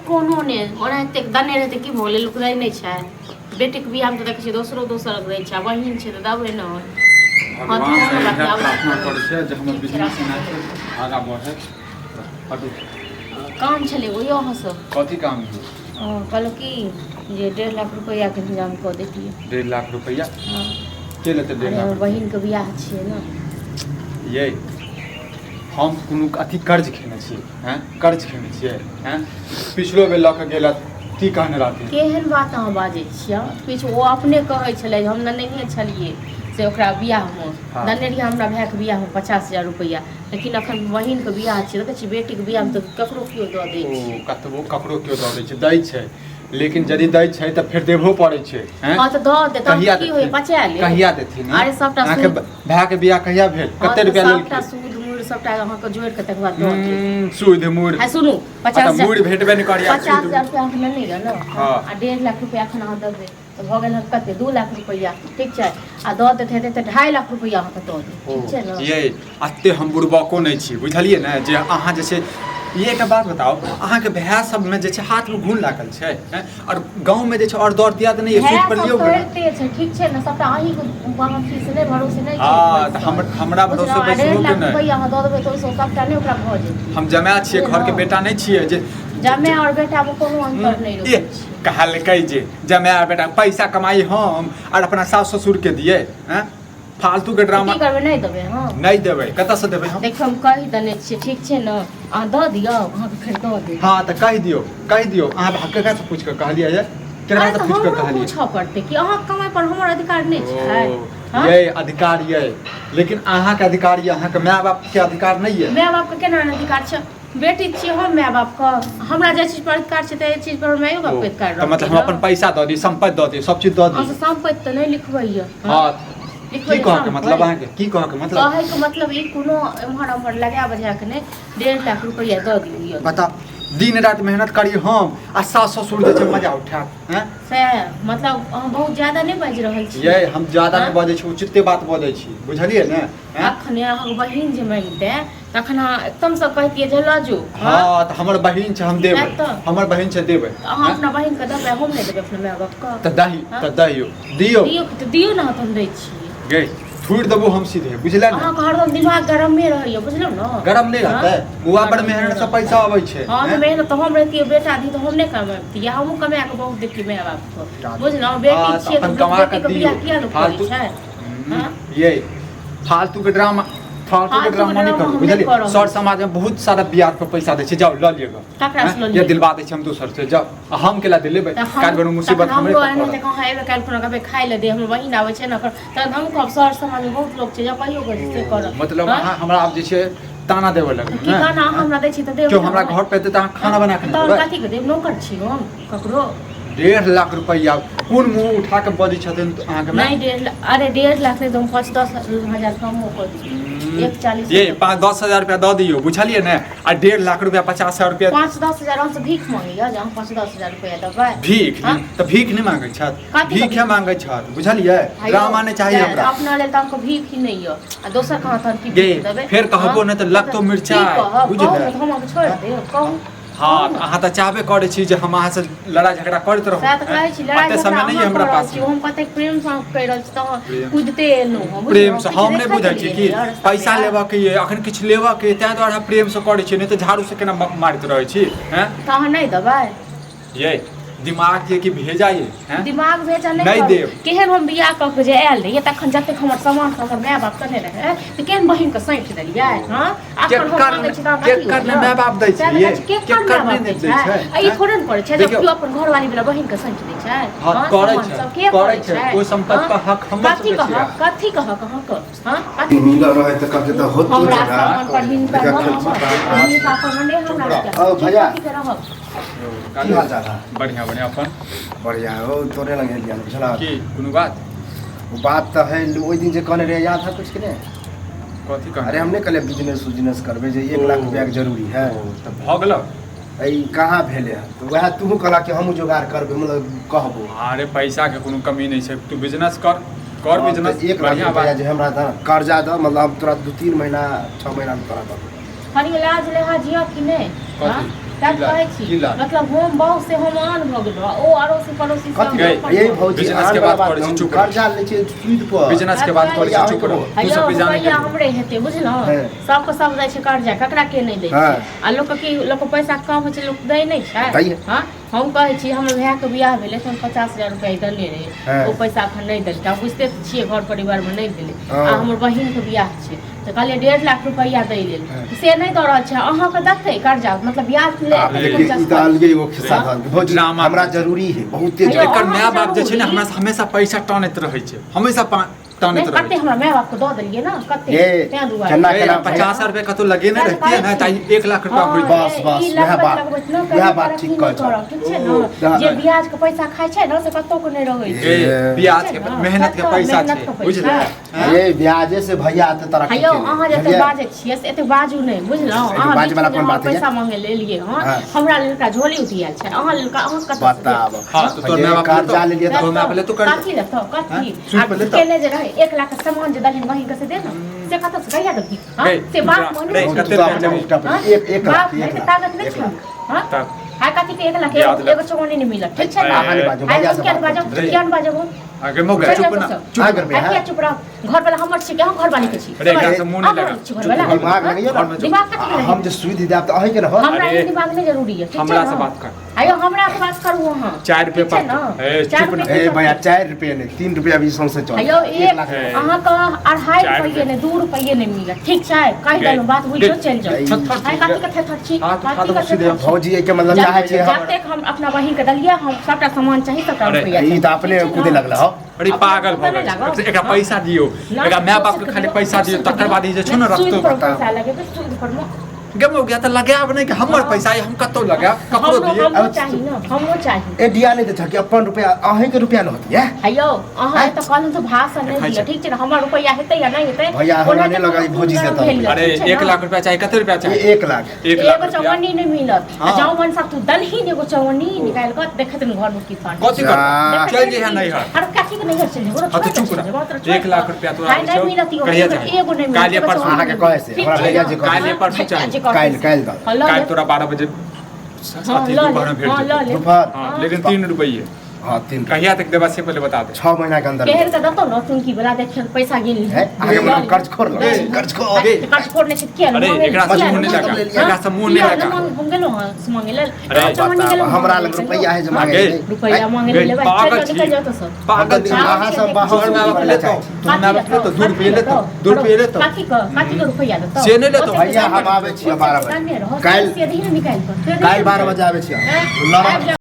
कोनो ने ओनाहिते दने रहते की भोले लोक दै नहि छै बेटी के बियाह में तो देखै छै दोसर दै छै बहिन छै त दबै न भगवान से प्रार्थना करै छै जे हमर बिजनेस आगा बढ़े हटू काम छलै ओ यहाँ सब कथी काम है कहलो कि जे 1.5 लाख रुपया के इंतजाम कऽ देतियै 1.5 लाख रुपया हाँ के लेते 1.5 लाख बहिन के बियाह छियै न ये हम कोनो अथी कर्ज खेने छियै हैं कर्ज खेने छियै हैं पिछलो बेर लऽ के गेला की कहने रहथिन केहन बात अहाँ बाजै छियै किछु ओ अपने कहै छलै हम नहिए छलियै से ओकरा बियाहमे दने रहियै हमरा भायके बियाहमे 50,000 रुपया लेकिन अखन बहिनके बियाह छै देखै छियै बेटीके बियाहमे तऽ ककरो केओ दऽ दै छै कतबो ककरो केओ दऽ दै छै दै छै लेकिन यदि दै छै तऽ फेर देबो पड़ै छै हैं हां तऽ दऽ दे तब की होय पचा ले कहिया देथिन अरे सबटा अहाँके भायके बियाह कहिया भेल कते रुपया लेल सबटा सूद मूड़ सबटा अहाँके जोड़ के तक बाद दऽ दे सूद मूड़ आ सुनू 50,000 मूड़ भेटबे नहि करिया 50,000 रुपया अखन नहि गऽ न आ 1.5 लाख रुपया अखन अहाँ देबै तऽ भऽ गेल कते 2 लाख रुपया ठीक छै आ दऽ देते तऽ 2.5 लाख रुपया अहाँके दऽ दे ठीक छै न ये अत्ते हम बुड़बको नहि छी बुझलियै ने जे अहाँ जे छै ये एक बात बताओ अहाँ के भाई सब में जे छै हाथ में घून लागल छै और गांव में जे छै और दौड़ दिया त नहीं सूद पर लियो करते छै ठीक छै न सबटा अहीं के बाकी से नहीं भरोसे नहीं हां त हमरा भरोसे बैसबो के नहीं रुपया अहाँ दऽ देबै तऽ ओइसे सबटा नहीं ओकरा भऽ जेतै हम जमाय छियै घर के बेटा नहीं छियै जे जमाय और बेटा में कोनो अंतर नहीं रहै छै कहलकै जे जमाय और बेटा पैसा कमाई हम और अपना सास ससुर के दिए हैं फालतू के ड्रामा की करबै नहीं देबै हां नहीं देबै कत से देबै हम देखो हम कहि दने छियै ठीक छै न अहाँ दऽ दियौ अहाँ के फेर दऽ देब हां त कहि दियौ अहाँ हक्का से पूछ के कहलियै जे केकरा से पूछ के कहलियै पूछऽ पड़तै कि अहाँ कमाई पर हमर अधिकार नहीं छै ये अधिकार ये लेकिन अहाँ के अधिकार ये अहाँ के माय बाप के अधिकार नहीं है माय बाप के केना अधिकार छै बेटी छियै हम माय बाप का हमरा जे चीज पर अधिकार छै त चीज पर मायो बाप के अधिकार रहत मतलब हम अपन पैसा दऽ दी संपत्ति दऽ दी सब चीज दऽ दी अहाँ संपत्ति त नहीं लिखबैया हां की कह के मतलब अहाँ के की कह के मतलब कहे के मतलब ई कोनो एम्हर एम्हर लगा बजा के नहीं 1.5 लाख रुपया दऽ दियौ बता दिन रात मेहनत करी हम आ सास ससुर जे छै मजा उठात हैं से मतलब अहाँ बहुत ज्यादा नहीं बाजि रहल छी ये हम ज्यादा नहीं बाजै छी उचिते बात बाजै छी बुझलियै ने अखने अहाँ बहिन जे मांगते तखन एकदम से कहतियै जे ल जो हां त हमर बहिन छै हम देबै हमर बहिन छै देबै अहाँ अपना बहिन के देबै हम नहीं देबै अपना माय बाप का त दहियो दियौ ना हम दै छी गे छूट देबो हम सीधे बुझले ना अहाँ के हरदम दिमाग गरम में रहइयो बुझलो ना गरम नहीं रहते बुआ पर मेहनत से पैसा आबै छै हां तो मेहनत तो हम रहती बेटा दी तो हम नहीं कमाती हम कमा के बहुत देखी माय बाप को बुझलो बेटी छियै तो कमा के बियाह किया न करै छै हां ये फालतू के ड्रामा नहीं करू बुझलिए सर समाज में बहुत सारा बियाह पर पैसा दै छै जाओ ल लियो ये दिलवा दै छै हम दोसर से जाओ हम केला दिलेबै काल बनो मुसीबत हमरे पर हमरो एने कहाँ एबे काल कोनो कबे खाइ ले दे हमर बहिन आबै छै न त हम कब सर समाज में बहुत लोग छै जा कहियो से कर मतलब हमरा आब जे छै ताना देबे लगै की ताना हमरा दै छी त देब जो हमरा घर पे त खाना बना के देबै कथि के देब नौकर छी हम ककरो 1.5 लाख रुपया कौन मुंह उठा के बजै छथिन अहाँ के नहीं 1.5 लाख नहीं तुम 5-10 हजार कम कर दी 140 ये 5-10 हजार रुपया दऽ दियो बुझलिए ने आ 1.5 लाख रुपया 50,000 रुपया 5-10 हजार हमसे भीख मांगिया जहाँ 5-10 हजार रुपया देबै भीख त भीख नहीं मांगै छत भीख मांगै छत बुझलिए ड्रामा नहीं चाहिए हमरा अपना लेल त हमको भीख ही नहीं है आ दोसर कहां तन की देबै फिर कहबो नहीं त लगतो मिर्चा बुझलिए हम छोड़ दे कहू हाँ अहाँ तो चाहबे करे छी जे हम अहाँ से लड़ाई झगड़ा करते रहू साथ कहै छी लड़ाई समय नहीं है हमरा पास हम कते प्रेम से कह रहल छी त कूदते एलौ हम प्रेम से हम नहीं बुझै छी कि पैसा लेबा के ये अखन किछ लेबा के तै द्वारा प्रेम से करे छी नहीं तो झाड़ू से केना मारत रहै छी हैं त अहाँ नहीं देबै ये दिमाग ये कि भेजा ये हैं दिमाग भेजा नहीं देब केहन हम बियाह क के जे आयल रहिए तखन जते हमर सामान हमर माय बाप कने रहे त केहन बहिन के सैंठ देलिए हां अखन हम मांगै छी त केकर ने माय बाप दै छै ये केकर ने दै छै ई थोड़े न करे छै जब केओ अपन घरवाली वाला बहिन के सैंठ दै छै हां करे छै कोई संपत्ति का हक हम कथि कह कहां क हां कथि मिल रहे त कके त होत हमरा सामान पर हिनका हम का पर मने हमरा ओ भैया की हाल चाल है बढ़िया बढ़िया अपन बढ़िया हो तोरे लगे लिया बुझला की कोनो बात वो बात तो है ओई दिन जे कहने रे याद है कुछ के ने कथि कहने अरे हमने कहले बिजनेस करबे जे 1 लाख रुपया के जरूरी है त भ गेल ई कहां भेले तो वह तू कहला कि हम जुगाड़ करबे मतलब कहबो अरे पैसा के कोनो कमी नहीं छै तू बिजनेस कर बिजनेस 1 लाख रुपया जे हमरा द कर्जा द मतलब तोरा 2-3 महीना 6 महीना में तोरा द हरी लाज ले हाजिया कि ने तब कहै छी मतलब हम बहुत से हम आन भ गेलो ओ अड़ोसी पड़ोसी सब कथी यही भौजी बिजनेस के बात करै छी चुप कर्जा लै छै सूद पर बिजनेस के बात करै छी चुप रहो तू सब भी जाने के हमरे हेते बुझलौ सबके सब जाय छै कर्जा ककरा के नहीं दै छै आ लोक के लोक पैसा कम होइ छै लोक दै नहीं छै हां हम कहै छी हमर भाई के बियाह भेलै त 50,000 रुपया देने रहे ओ पैसा अखन नहीं देलकै आप बुझते छियै घर परिवार में नहीं भेलै आ हमर बहिन के बियाह छै त कहलिए 1.5 लाख रुपया दै लेल से नहीं द रहल छै अहाँ के दते कर्जा मतलब ब्याज ले अलगे वो खिस्सा भौजी हमरा जरूरी है बहुत एकर माय बाप जे छै ने हमरा हमेशा पैसा टानैत रहै छै हमेशा टानैत रहै कते हमरा माय बाप को द देलिए ना कते ते दुआ केना केना 50 रुपया कतो लगेने रहती है ना त 1 लाख रुपया होई बस वह बात ठीक कहै छ ठीक छै न जे ब्याज के पैसा खाय छै न से कतो को नहीं रहै छै ब्याज के मेहनत के पैसा छै बुझले ये ब्याजे से भैया त तरक्की हेयौ अहाँ जते बाजै छियै से एते बाजू नहीं बुझलौ अहाँ बाज वाला कोन बात है पैसा मांगे ले लिए हां हमरा लड़का झोली उठियाल छै अहाँ लड़का अहाँ कत बताब हां तो तोर माय बाप कर्जा ले लिए तो माय पहले तो कर कथी लेतो कथी केने जे रहे 1 लाख के सामान जे दलिन वही कैसे दे ना से कत से गया दखी हां से बात मन एक लाख के ताकत नहीं छै हां हाय कथी के 1 लाख एगो चौनी नहीं मिलत ठीक छै ना हाय क्या बाजो आगे मो गए चुप ना चुप कर बे हां चुप रह घर वाला हमर छै के हम घर वाली के छी अरे एकरा से मुंह नहीं लगा घर वाला दिमाग लगइयो ना दिमाग कथी हम जे सुई दे त अही के रह हमरा ये दिमाग नहीं जरूरी है ठीक है हमरा से बात कर आयो हमरा से बात करू हां 4 रुपया पर ए चुप ना ए भैया 4 रुपया नहीं 3 रुपया भी सौंसे चल आयो एक अहाँ का 2.5 रुपया नहीं 2 रुपया नहीं मिलत ठीक छै कहि देलु बात बुझो चल जाओ हाय कथी के थथर छी भौजी के मतलब चाहे छै जब तक हम अपना बहिन के दलिया हम सबटा सामान चाहिए सबटा रुपया ई त अपने कूदे लगला हो अरे पागल भ गए एकरा पैसा दियो एकरा माय बाप के खाली पैसा दियो तकर बाद ई जे छै न रखतो पैसा लगे तो सूद पर गम हो गया त लगाब नहीं कि हमर पैसा हम कतो लगाब ककरो दिए हम चाहिए ना हमो चाहिए ए दिया नहीं त छ कि अपन रुपया अही के रुपया न होती है हेयो अहाँ त कहलु त भाषण नहीं दिया ठीक छै ना हमर रुपया हेतै या नहीं हेतै भैया हमरा नहीं लगाई भौजी से त अरे 1 लाख रुपया चाहिए कते रुपया चाहिए 1 लाख एगो चौवन्नी नहीं मिलत जाओ मन सब तू दल ही एगो चौवन्नी निकाल के देखत न घर में की फाड़ कथि कर चल जे है नहीं है अरे कथि के नहीं चल जेबो तो चुप रह 1 लाख रुपया तोरा नहीं मिलत कहिया चाहिए एगो नहीं मिलत काल्हि परसों अहाँ के कहे से हमरा भैया जी काल्हि परसों चाहिए काल काल तोरा 12 बजे साथी दोपहर में भेज दे दोपहर हां लेकिन 3 रुपये हां 3 कहिया तक देबा से पहले बता दे 6 महीना के अंदर केहर का दतो न तुम की बला देख पैसा गिन ली है आगे मतलब कर्ज खोर कर्ज खोर नहीं किया अरे एकरा से मुंह नहीं लगा एकरा से मुंह नहीं लगा हम गेलो हां मांगे ले हमरा लग रुपया है जे मांगे रुपया मांगे ले पागल निकल जाओ तो सब पागल अहाँ सब बाहर में आप ले तो तुम ना ले तो 2 रुपये ले तो 2 रुपये ले तो काकी का रुपया दतो से नहीं ले तो भैया हम आवे छी 12 बजे काल से नहीं निकाल काल 12 बजे आवे छी